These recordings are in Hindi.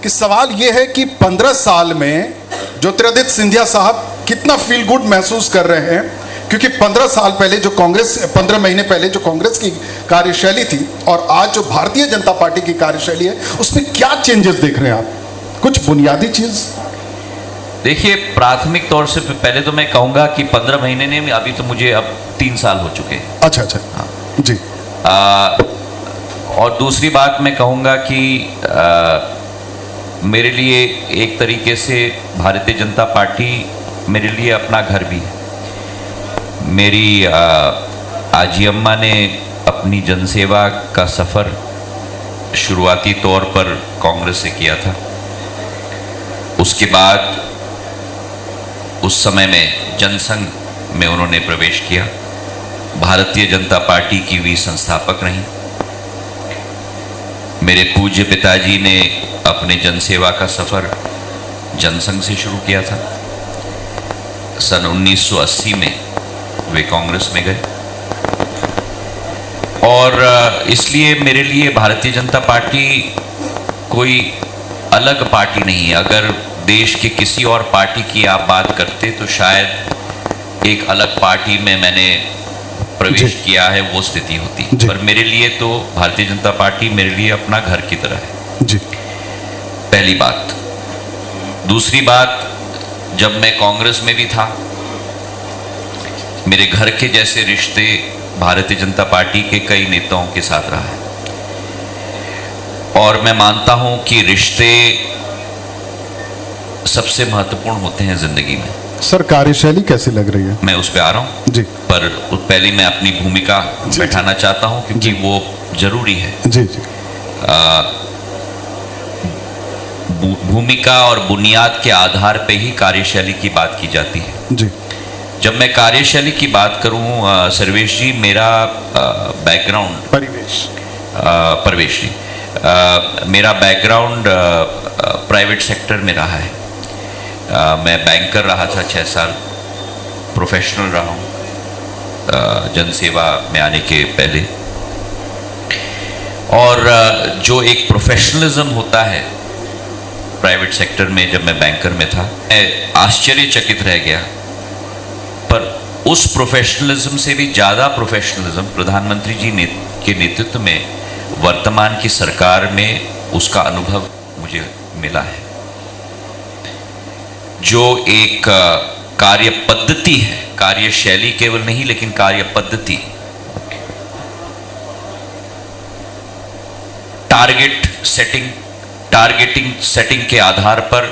कि सवाल ये है कि 15 साल में ज्योतिरादित्य सिंधिया साहब कितना फील गुड महसूस कर रहे हैं, क्योंकि 15 साल पहले जो कांग्रेस, 15 महीने पहले जो कांग्रेस की कार्यशैली थी और आज जो भारतीय जनता पार्टी की कार्यशैली है, उसमें क्या चेंजेस देख रहे हैं आप? कुछ बुनियादी चीज। देखिए, प्राथमिक तौर से पहले तो मैं कहूंगा कि 15 महीने ने, अभी तो मुझे अब 3 साल हो चुके हैं। अच्छा अच्छा, हाँ जी। और दूसरी बात मैं कहूंगा कि मेरे लिए एक तरीके से भारतीय जनता पार्टी मेरे लिए अपना घर भी है। मेरी आजी अम्मा ने अपनी जनसेवा का सफ़र शुरुआती तौर पर कांग्रेस से किया था। उसके बाद उस समय में जनसंघ में उन्होंने प्रवेश किया। भारतीय जनता पार्टी की भी संस्थापक रहीं। मेरे पूज्य पिताजी ने अपने जनसेवा का सफ़र जनसंघ से शुरू किया था। सन 1980 में वे कांग्रेस में गए और इसलिए मेरे लिए भारतीय जनता पार्टी कोई अलग पार्टी नहीं है। अगर देश के किसी और पार्टी की आप बात करते तो शायद एक अलग पार्टी में मैंने प्रवेश किया है, वो स्थिति होती। पर मेरे लिए तो भारतीय जनता पार्टी मेरे लिए अपना घर की तरह है जी। पहली बात। दूसरी बात, जब मैं कांग्रेस में भी था, मेरे घर के जैसे रिश्ते भारतीय जनता पार्टी के कई नेताओं के साथ रहा है और मैं मानता हूं कि रिश्ते सबसे महत्वपूर्ण होते हैं जिंदगी में। सर, कार्यशैली कैसी लग रही है? मैं उस पर आ रहा हूं जी, पर पहले मैं अपनी भूमिका बैठाना चाहता हूं क्योंकि वो जरूरी है जी जी। भूमिका और बुनियाद के आधार पे ही कार्यशैली की बात की जाती है जी। जब मैं कार्यशैली की बात करूं सर्वेश जी, मेरा बैकग्राउंड परवेश जी, मेरा बैकग्राउंड प्राइवेट सेक्टर में रहा है। मैं बैंकर रहा था 6 साल, प्रोफेशनल रहा हूँ जनसेवा में आने के पहले। और जो एक प्रोफेशनलिज्म होता है प्राइवेट सेक्टर में, जब मैं बैंकर में था, मैं आश्चर्यचकित रह गया। पर उस प्रोफेशनलिज्म से भी ज़्यादा प्रोफेशनलिज्म प्रधानमंत्री जी के नेतृत्व में वर्तमान की सरकार में उसका अनुभव मुझे मिला है। जो एक कार्य पद्धति है, कार्यशैली केवल नहीं लेकिन कार्य पद्धति, टारगेटिंग सेटिंग के आधार पर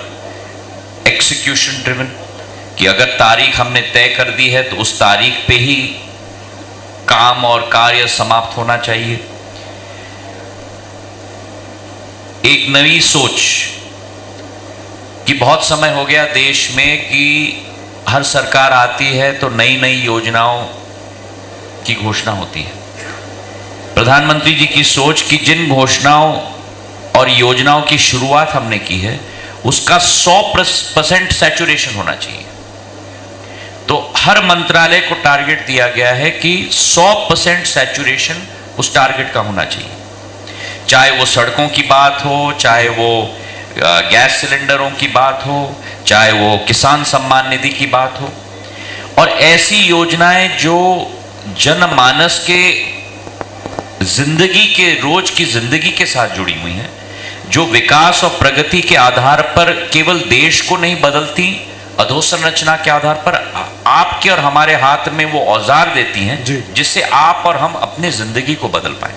एक्सिक्यूशन ड्रिवन, कि अगर तारीख हमने तय कर दी है तो उस तारीख पे ही काम और कार्य समाप्त होना चाहिए। एक नई सोच कि बहुत समय हो गया देश में कि हर सरकार आती है तो नई नई योजनाओं की घोषणा होती है। प्रधानमंत्री जी की सोच कि जिन घोषणाओं और योजनाओं की शुरुआत हमने की है उसका 100% सैचुरेशन होना चाहिए। तो हर मंत्रालय को टारगेट दिया गया है कि 100% सैचुरेशन उस टारगेट का होना चाहिए। चाहे वो सड़कों की बात हो, चाहे वो गैस सिलेंडरों की बात हो, चाहे वो किसान सम्मान निधि की बात हो, और ऐसी योजनाएं जो जनमानस के जिंदगी के, रोज की जिंदगी के साथ जुड़ी हुई हैं, जो विकास और प्रगति के आधार पर केवल देश को नहीं बदलती, अधोसंरचना के आधार पर आपके और हमारे हाथ में वो औजार देती हैं जिससे आप और हम अपनी जिंदगी को बदल पाए।